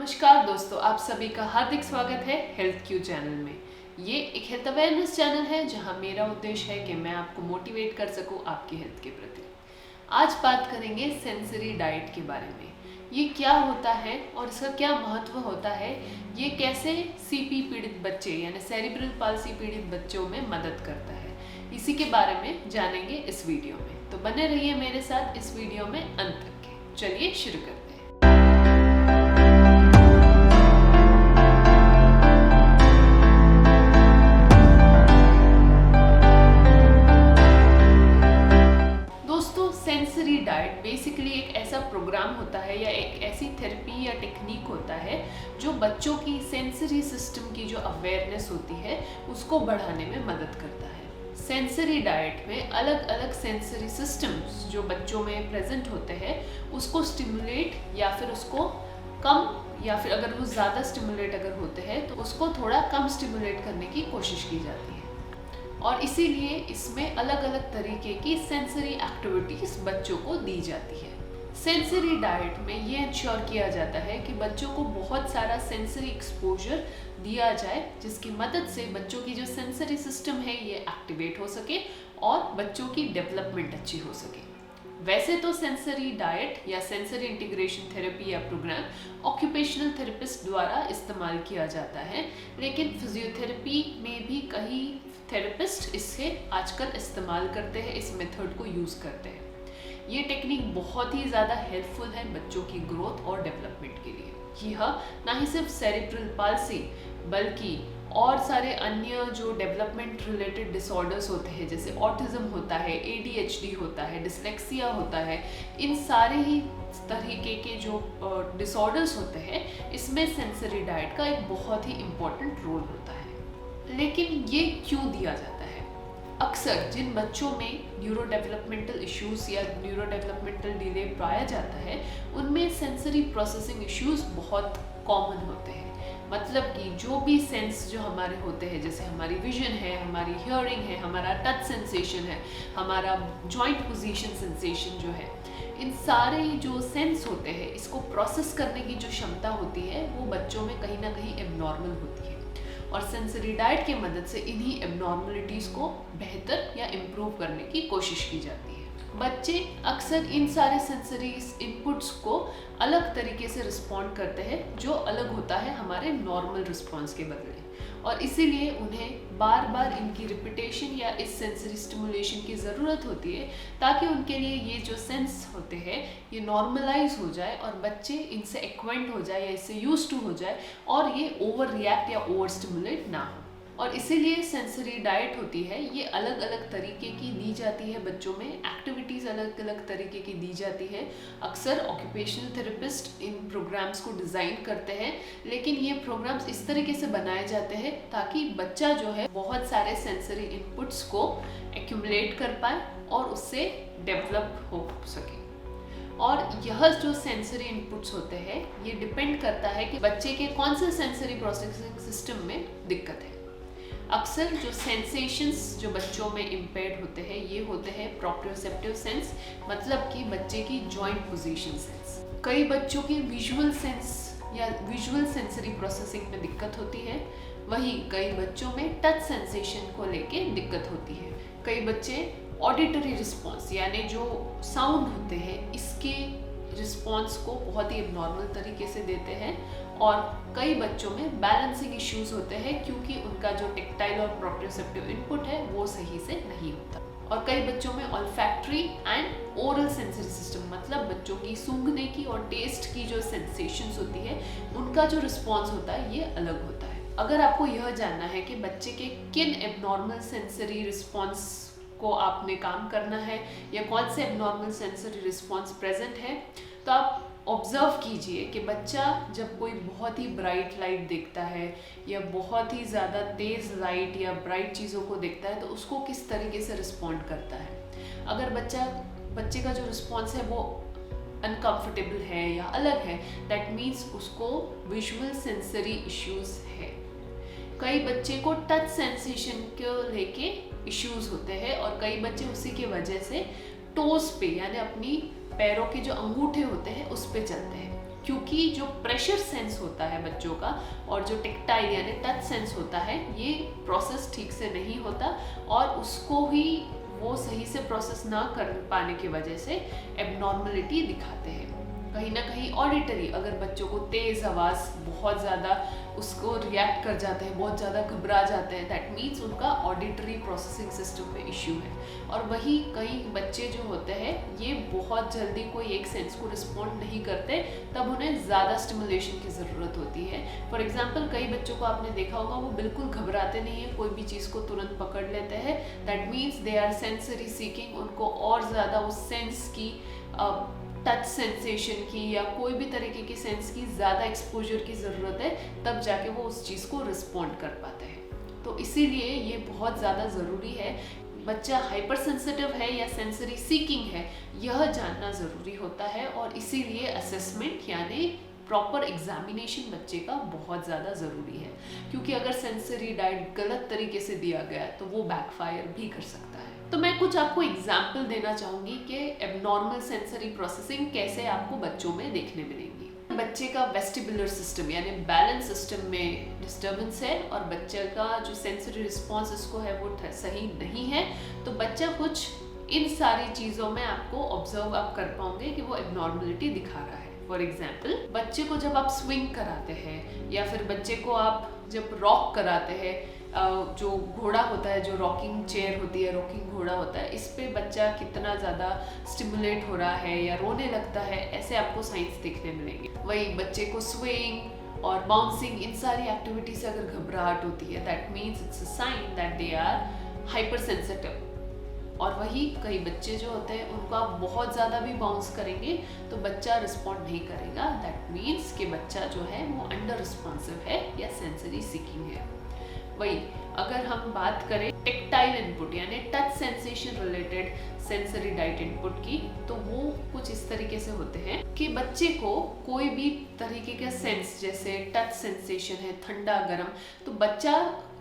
नमस्कार दोस्तों, आप सभी का हार्दिक स्वागत है हेल्थ क्यू चैनल में। ये एक हेल्थ अवेयरनेस चैनल है जहां मेरा उद्देश्य है कि मैं आपको मोटिवेट कर सकूं आपकी हेल्थ के प्रति। आज बात करेंगे सेंसरी डाइट के बारे में। ये क्या होता है और इसका क्या महत्व होता है, ये कैसे सीपी पीड़ित बच्चे यानी सेरिब्रल पाल्सी पीड़ित बच्चों में मदद करता है, इसी के बारे में जानेंगे इस वीडियो में। तो बने रहिए मेरे साथ इस वीडियो में अंत तक के। चलिए शुरू करते हैं। सेंसरी डाइट बेसिकली एक ऐसा प्रोग्राम होता है या एक ऐसी थेरेपी या टेक्निक होता है जो बच्चों की सेंसरी सिस्टम की जो अवेयरनेस होती है उसको बढ़ाने में मदद करता है। सेंसरी डाइट में अलग अलग सेंसरी सिस्टम्स जो बच्चों में प्रेजेंट होते हैं उसको स्टिमुलेट या फिर उसको कम, या फिर अगर वो ज़्यादा स्टिमुलेट अगर होते हैं तो उसको थोड़ा कम स्टिमुलेट करने की कोशिश की जाती है। और इसीलिए इसमें अलग अलग तरीके की सेंसरी एक्टिविटीज़ बच्चों को दी जाती है। सेंसरी डाइट में ये इंश्योर किया जाता है कि बच्चों को बहुत सारा सेंसरी एक्सपोजर दिया जाए जिसकी मदद से बच्चों की जो सेंसरी सिस्टम है ये एक्टिवेट हो सके और बच्चों की डेवलपमेंट अच्छी हो सके। वैसे तो सेंसरी डाइट या सेंसरी इंटीग्रेशन थेरेपी या प्रोग्राम ऑक्यूपेशनल थेरेपिस्ट द्वारा इस्तेमाल किया जाता है, लेकिन फिजियोथेरेपी में भी कई थेरेपिस्ट इससे आजकल इस्तेमाल करते हैं, इस मेथड को यूज़ करते हैं। ये टेक्निक बहुत ही ज़्यादा हेल्पफुल है बच्चों की ग्रोथ और डेवलपमेंट के लिए। यह ना ही सिर्फ सेरिब्रल पाल्सी बल्कि और सारे अन्य जो डेवलपमेंट रिलेटेड डिसऑर्डर्स होते हैं जैसे ऑटिज्म होता है, ADHD होता है, डिसलेक्सिया होता है, इन सारे ही तरीके के जो डिसऑर्डर्स होते हैं इसमें सेंसरी डाइट का एक बहुत ही इम्पोर्टेंट रोल होता है। लेकिन ये क्यों दिया जाता है? अक्सर जिन बच्चों में न्यूरो डेवलपमेंटल इश्यूज या न्यूरो डेवलपमेंटल डिले पाया जाता है उनमें सेंसरी प्रोसेसिंग इश्यूज बहुत कॉमन होते हैं। मतलब कि जो भी सेंस जो हमारे होते हैं जैसे हमारी विजन है, हमारी हियरिंग है, हमारा टच सेंसेशन है, हमारा जॉइंट पोजीशन सेंसेशन जो है, इन सारे जो सेंस होते हैं इसको प्रोसेस करने की जो क्षमता होती है वो बच्चों में कहीं ना कहीं एबनॉर्मल होती है। और सेंसरी डाइट की मदद से इन्हीं एबनॉर्मलिटीज़ को बेहतर या इम्प्रूव करने की कोशिश की जाती है। बच्चे अक्सर इन सारे सेंसरी इनपुट्स को अलग तरीके से रिस्पॉन्ड करते हैं जो अलग होता है हमारे नॉर्मल रिस्पॉन्स के बदले, और इसीलिए उन्हें बार बार इनकी रिपीटेशन या इस सेंसरी स्टिमुलेशन की ज़रूरत होती है ताकि उनके लिए ये जो सेंस होते हैं ये नॉर्मलाइज हो जाए और बच्चे इनसे एक्वेंट हो जाए या इससे यूज टू हो जाए और ये ओवर रिएक्ट या ओवर स्टिमुलेट ना हो। और इसीलिए सेंसरी डाइट होती है ये अलग अलग तरीके की दी जाती है बच्चों में, एक्टिविटीज़ अलग अलग तरीके की दी जाती है। अक्सर ऑक्यूपेशनल थेरेपिस्ट इन प्रोग्राम्स को डिज़ाइन करते हैं, लेकिन ये प्रोग्राम्स इस तरीके से बनाए जाते हैं ताकि बच्चा जो है बहुत सारे सेंसरी इनपुट्स को एक्यूमुलेट कर पाए और उससे डेवलप हो सके। और यह जो सेंसरी इनपुट्स होते हैं ये डिपेंड करता है कि बच्चे के कौन से सेंसरी प्रोसेसिंग सिस्टम में दिक्कत है। अक्सर जो सेंसेशंस जो बच्चों में इम्पेयर्ड होते हैं ये होते हैं प्रोप्रियोसेप्टिव सेंस, मतलब कि बच्चे की जॉइंट पोजीशन सेंस। कई बच्चों की विजुअल सेंस या विजुअल सेंसरी प्रोसेसिंग में दिक्कत होती है, वहीं कई बच्चों में टच सेंसेशन को लेके दिक्कत होती है। कई बच्चे ऑडिटरी रिस्पॉन्स यानी जो साउंड होते हैं इसके रिस्पॉन्स को बहुत ही एबनॉर्मल तरीके से देते हैं, और कई बच्चों में बैलेंसिंग इश्यूज होते हैं क्योंकि उनका जो टेक्टाइल और प्रोप्रियोसेप्टिव इनपुट है वो सही से नहीं होता। और कई बच्चों में olfactory and oral sensory system मतलब बच्चों की सूंघने की और टेस्ट की जो सेंसेशंस होती है उनका जो रिस्पॉन्स होता है ये अलग होता है। अगर आपको यह जानना है कि बच्चे के किन एबनॉर्मल सेंसरी रिस्पॉन्स को आपने काम करना है या कौन से एबनॉर्मल सेंसरी रिस्पॉन्स प्रेजेंट है, तो आप ऑब्जर्व कीजिए कि बच्चा जब कोई बहुत ही ब्राइट लाइट देखता है या बहुत ही ज़्यादा तेज़ लाइट या ब्राइट चीज़ों को देखता है तो उसको किस तरीके से रिस्पॉन्ड करता है। अगर बच्चे का जो रिस्पॉन्स है वो अनकम्फर्टेबल है या अलग है, दैट मीन्स उसको विजुअल सेंसरी इश्यूज है। कई बच्चे को टच सेंसेशन को लेके इश्यूज होते हैं और कई बच्चे उसी की वजह से टोस पे यानी अपनी पैरों के जो अंगूठे होते हैं उस पे चलते हैं। क्योंकि जो प्रेशर सेंस होता है बच्चों का और जो टेक्टाइल यानी टच सेंस होता है, ये प्रोसेस ठीक से नहीं होता और उसको ही वो सही से प्रोसेस ना कर पाने की वजह से एबनॉर्मलिटी दिखाते हैं। कहीं ना कहीं ऑडिटरी, अगर बच्चों को तेज़ आवाज़ बहुत ज़्यादा उसको रिएक्ट कर जाते हैं, बहुत ज़्यादा घबरा जाते हैं, दैट मीन्स उनका ऑडिटरी प्रोसेसिंग सिस्टम पे इश्यू है। और वही कई बच्चे जो होते हैं ये बहुत जल्दी कोई एक सेंस को रिस्पॉन्ड नहीं करते, तब उन्हें ज़्यादा स्टिमुलेशन की ज़रूरत होती है। फॉर एग्जाम्पल, कई बच्चों को आपने देखा होगा वो बिल्कुल घबराते नहीं है, कोई भी चीज़ को तुरंत पकड़ लेते हैं, that means they are sensory seeking. उनको और ज़्यादा उस सेंस की टच सेंसेशन की या कोई भी तरीके की सेंस की ज़्यादा एक्सपोजर की ज़रूरत है, तब जाके वो उस चीज़ को रिस्पॉन्ड कर पाते हैं। तो इसीलिए ये बहुत ज़्यादा ज़रूरी है, बच्चा हाइपर सेंसिटिव है या सेंसरी सीकिंग है यह जानना ज़रूरी होता है। और इसीलिए असेसमेंट यानी प्रॉपर एग्जामिनेशन बच्चे का बहुत ज़्यादा ज़रूरी है, क्योंकि अगर सेंसरी डाइट गलत तरीके से दिया गया तो वो बैकफायर भी कर सकता है। तो मैं कुछ आपको एग्जाम्पल देना चाहूँगी कि एबनॉर्मल सेंसरी प्रोसेसिंग कैसे आपको बच्चों में देखने मिलेंगी। बच्चे का वेस्टिबुलर सिस्टम यानी बैलेंस सिस्टम में डिस्टर्बेंस है और बच्चे का जो सेंसरी रिस्पॉन्स इसको है वो सही नहीं है, तो बच्चा कुछ इन सारी चीज़ों में आपको ऑब्जर्व आप कर पाओगे कि वो एबनॉर्मलिटी दिखा रहा है। फॉर एग्जाम्पल, बच्चे को जब आप स्विंग कराते हैं या फिर बच्चे को आप जब रॉक कराते हैं, जो घोड़ा होता है, जो रॉकिंग चेयर होती है, रॉकिंग घोड़ा होता है, इस पे बच्चा कितना ज़्यादा स्टिमुलेट हो रहा है या रोने लगता है, ऐसे आपको साइंस देखने मिलेंगे। वही बच्चे को स्विंग और बाउंसिंग, इन सारी एक्टिविटी से अगर घबराहट होती है, that means it's a sign that they are hypersensitive. और वही कई बच्चे जो होते हैं उनको आप बहुत ज़्यादा भी बाउंस करेंगे तो बच्चा रिस्पॉन्ड नहीं करेगा, दैट मीन्स कि बच्चा जो है वो अंडर रिस्पॉन्सिव है या सेंसरी सीकिंग है। वही अगर हम बात करें टेक्टाइल इनपुट यानी touch sensation related sensory diet input की, तो वो कुछ इस तरीके से होते हैं कि बच्चे को कोई भी तरीके का सेंस, जैसे टच सेंसेशन है, ठंडा गर्म, तो बच्चा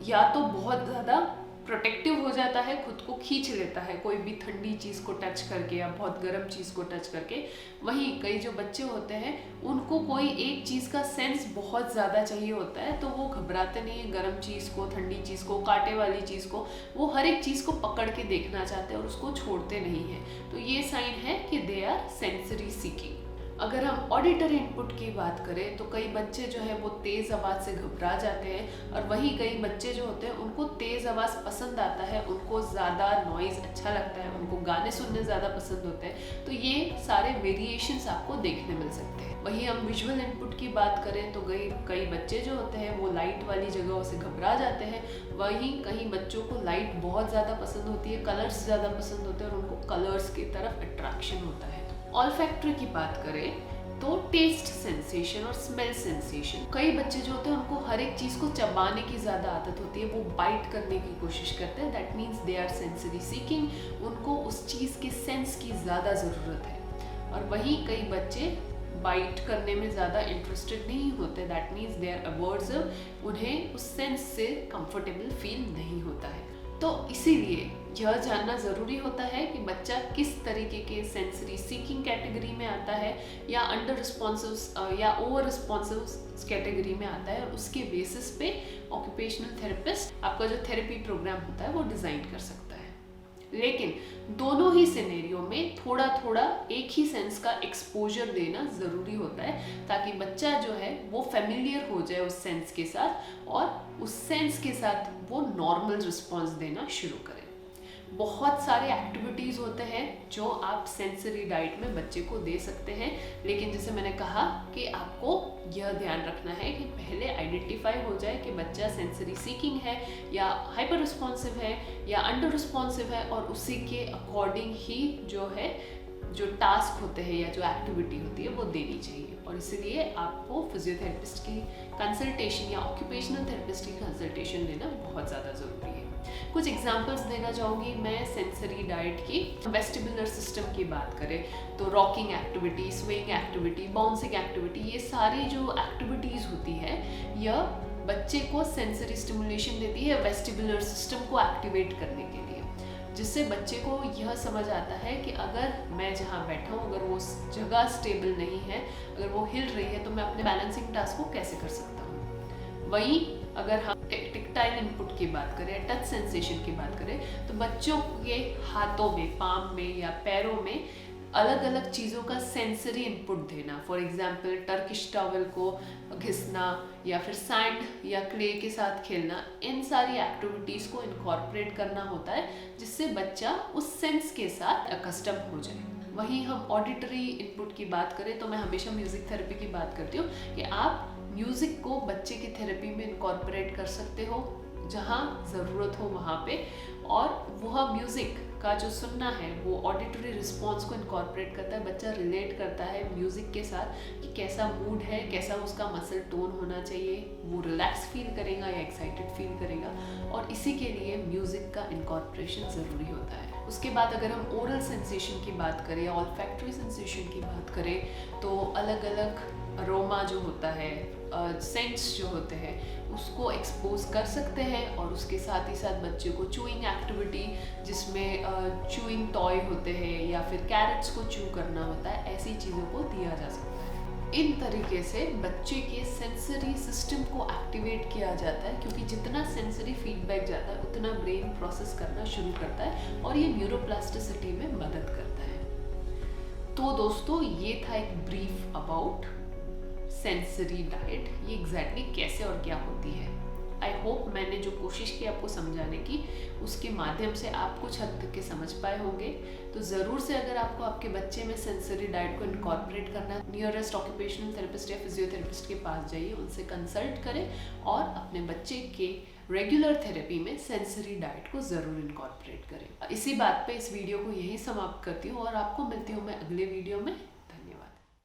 या तो बहुत ज़्यादा प्रोटेक्टिव हो जाता है, खुद को खींच लेता है कोई भी ठंडी चीज़ को टच करके या बहुत गर्म चीज़ को टच करके। वहीं कई जो बच्चे होते हैं उनको कोई एक चीज़ का सेंस बहुत ज़्यादा चाहिए होता है, तो वो घबराते नहीं है गर्म चीज़ को, ठंडी चीज़ को, कांटे वाली चीज़ को, वो हर एक चीज़ को पकड़ के देखना चाहते हैं और उसको छोड़ते नहीं हैं। तो ये साइन है कि दे आर सेंसरी सीकिंग। अगर हम ऑडिटरी इनपुट की बात करें तो कई बच्चे जो है वो तेज़ आवाज़ से घबरा जाते हैं और वहीं कई बच्चे जो होते हैं उनको तेज़ आवाज़ पसंद आता है, उनको ज़्यादा नॉइज़ अच्छा लगता है, उनको गाने सुनने ज़्यादा पसंद होते हैं। तो ये सारे वेरिएशंस आपको देखने मिल सकते हैं। वहीं हम विजुअल इनपुट की बात करें तो कई बच्चे जो होते हैं वो लाइट वाली जगहों से घबरा जाते हैं, वहीं कहीं बच्चों को लाइट बहुत ज़्यादा पसंद होती है, कलर्स ज़्यादा पसंद होते हैं और उनको कलर्स की तरफ अट्रैक्शन होता है। ऑल्फैक्टरी की बात करें तो टेस्ट सेंसेशन और स्मेल सेंसेशन, कई बच्चे जो होते हैं उनको हर एक चीज़ को चबाने की ज़्यादा आदत होती है, वो बाइट करने की कोशिश करते हैं, that means they are sensory seeking, उनको उस चीज़ के सेंस की ज़्यादा ज़रूरत है। और वहीं कई बच्चे बाइट करने में ज़्यादा इंटरेस्टेड नहीं होते, that means they are aversive, उन्हें उस सेंस से कंफर्टेबल फील नहीं होता है। तो इसीलिए यह जानना ज़रूरी होता है कि बच्चा किस तरीके के सेंसरी सीकिंग कैटेगरी में आता है या अंडर रिस्पॉन्सिव या ओवर रिस्पॉन्सिव कैटेगरी में आता है, और उसके बेसिस पे ऑक्यूपेशनल थेरेपिस्ट आपका जो थेरेपी प्रोग्राम होता है वो डिज़ाइन कर सकता है। लेकिन दोनों ही सिनेरियो में थोड़ा थोड़ा एक ही सेंस का एक्सपोजर देना ज़रूरी होता है, ताकि बच्चा जो है वो फेमिलियर हो जाए उस सेंस के साथ और उस सेंस के साथ वो नॉर्मल रिस्पॉन्स देना शुरू करें। बहुत सारे एक्टिविटीज़ होते हैं जो आप सेंसरी डाइट में बच्चे को दे सकते हैं, लेकिन जैसे मैंने कहा कि आपको यह ध्यान रखना है कि पहले आइडेंटिफाई हो जाए कि बच्चा सेंसरी सीकिंग है या हाइपर रिस्पॉन्सिव है या अंडर रिस्पॉन्सिव है, और उसी के अकॉर्डिंग ही जो टास्क होते हैं या जो एक्टिविटी होती है वो देनी चाहिए। और इसीलिए आपको फिजियोथेरेपिस्ट की कंसल्टेशन या ऑक्यूपेशनल थेरेपिस्ट की कंसल्टेशन लेना बहुत ज़्यादा ज़रूरी है। कुछ एग्जांपल्स देना चाहूँगी मैं सेंसरी डाइट की। वेस्टिबुलर सिस्टम की बात करें तो rocking activity, swing activity, bouncing activity, ये सारी जो एक्टिविटीज़ होती है यह बच्चे को सेंसरी स्टिमुलेशन देती है वेस्टिबुलर सिस्टम को एक्टिवेट करने के लिए। जिससे बच्चे को यह समझ आता है कि अगर मैं जहाँ बैठा हूँ, अगर वो जगह स्टेबल नहीं है, अगर वो हिल रही है, तो मैं अपने बैलेंसिंग टास्क को कैसे कर सकता हूँ। वहीं अगर हम टेक्टाइल इनपुट की बात करें, टच सेंसेशन की बात करें, तो बच्चों के हाथों में, पाम में या पैरों में अलग अलग चीज़ों का सेंसरी इनपुट देना, फॉर एग्जाम्पल टर्किश टॉवल को घिसना या फिर सैंड या क्ले के साथ खेलना, इन सारी एक्टिविटीज़ को इनकॉर्पोरेट करना होता है जिससे बच्चा उस सेंस के साथ अकस्टम हो जाए। वहीं हम ऑडिटरी इनपुट की बात करें तो मैं हमेशा म्यूज़िक थेरेपी की बात करती हूँ कि आप म्यूज़िक को बच्चे की थेरेपी में इनकॉर्पोरेट कर सकते हो जहाँ ज़रूरत हो वहाँ पे, और वह म्यूज़िक का जो सुनना है वो ऑडिटरी रिस्पॉन्स को इनकॉर्पोरेट करता है। बच्चा रिलेट करता है म्यूज़िक के साथ कि कैसा मूड है, कैसा उसका मसल टोन होना चाहिए, वो रिलैक्स फील करेगा या एक्साइटेड फील करेगा, और इसी के लिए म्यूज़िक का इनकॉर्पोरेशन ज़रूरी होता है। उसके बाद अगर हम ओरल सेंसेशन की बात करें या ऑल्फैक्टरी सेंसेशन की बात करें तो अलग अलग अरोमा जो होता है, सेंट्स जो होते हैं उसको एक्सपोज कर सकते हैं, और उसके साथ ही साथ बच्चे को चूइंग एक्टिविटी जिसमें चूइंग टॉय होते हैं या फिर कैरेट्स को चू करना होता है, ऐसी चीज़ों को दिया जा सकता है। इन तरीके से बच्चे के सेंसरी सिस्टम को एक्टिवेट किया जाता है, क्योंकि जितना सेंसरी फीडबैक जाता है उतना ब्रेन प्रोसेस करना शुरू करता है और ये न्यूरोप्लास्टिसिटी में मदद करता है। तो दोस्तों ये था एक ब्रीफ अबाउट सेंसरी डाइट, ये एग्जैक्टली कैसे और क्या होती है। आई होप मैंने जो कोशिश की आपको समझाने की उसके माध्यम से आप कुछ हद तक के समझ पाए होंगे। तो ज़रूर से अगर आपको आपके बच्चे में सेंसरी डाइट को इनकॉर्पोरेट करना है, नियरेस्ट ऑक्यूपेशनल थेरेपिस्ट या फिजियोथेरेपिस्ट के पास जाइए, उनसे कंसल्ट करें और अपने बच्चे के रेगुलर थेरेपी में सेंसरी डाइट को ज़रूर इनकॉर्पोरेट करें। इसी बात पे इस वीडियो को यही समाप्त करती हूँ और आपको मिलती हूँ मैं अगले वीडियो में।